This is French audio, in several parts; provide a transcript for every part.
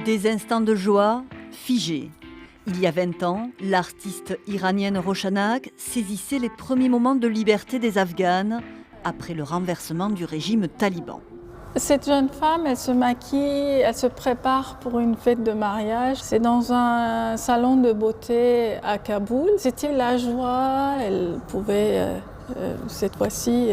Des instants de joie figés. Il y a 20 ans, l'artiste iranienne Roshanak saisissait les premiers moments de liberté des Afghanes après le renversement du régime taliban. Cette jeune femme, elle se maquille, elle se prépare pour une fête de mariage. C'est dans un salon de beauté à Kaboul. C'était la joie, elle pouvait cette fois-ci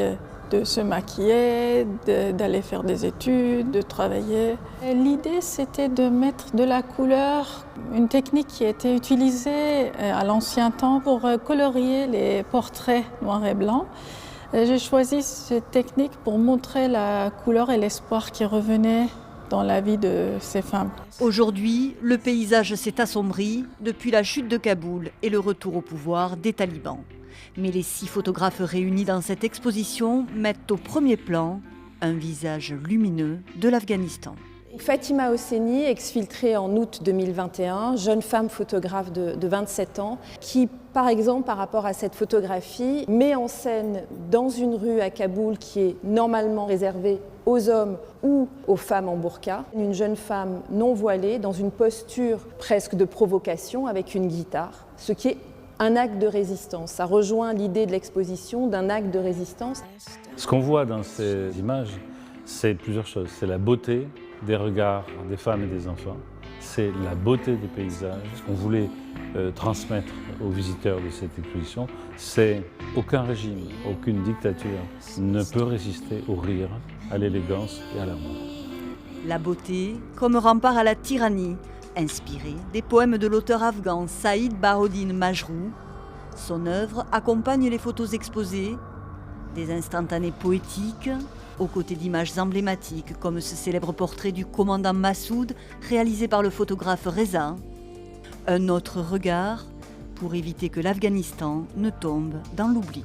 de se maquiller, d'aller faire des études, de travailler. L'idée, c'était de mettre de la couleur, une technique qui était utilisée à l'ancien temps pour colorier les portraits noirs et blancs. J'ai choisi cette technique pour montrer la couleur et l'espoir qui revenait dans la vie de ces femmes. Aujourd'hui, le paysage s'est assombri depuis la chute de Kaboul et le retour au pouvoir des talibans. Mais les 6 photographes réunis dans cette exposition mettent au premier plan un visage lumineux de l'Afghanistan. Fatima Hosseini, exfiltrée en août 2021, jeune femme photographe de 27 ans, qui, par exemple, par rapport à cette photographie, met en scène dans une rue à Kaboul qui est normalement réservée aux hommes ou aux femmes en burqa, une jeune femme non voilée dans une posture presque de provocation avec une guitare, ce qui est un acte de résistance. Ça rejoint l'idée de l'exposition d'un acte de résistance. Ce qu'on voit dans ces images, c'est plusieurs choses. C'est la beauté des regards des femmes et des enfants, c'est la beauté des paysages. Ce qu'on voulait transmettre aux visiteurs de cette exposition, c'est aucun régime, aucune dictature ne peut résister au rire, à l'élégance et à l'amour. La beauté comme rempart à la tyrannie, inspirée des poèmes de l'auteur afghan Saïd Bahodin Majrou. Son œuvre accompagne les photos exposées, des instantanés poétiques, aux côtés d'images emblématiques comme ce célèbre portrait du commandant Massoud réalisé par le photographe Reza. Un autre regard pour éviter que l'Afghanistan ne tombe dans l'oubli.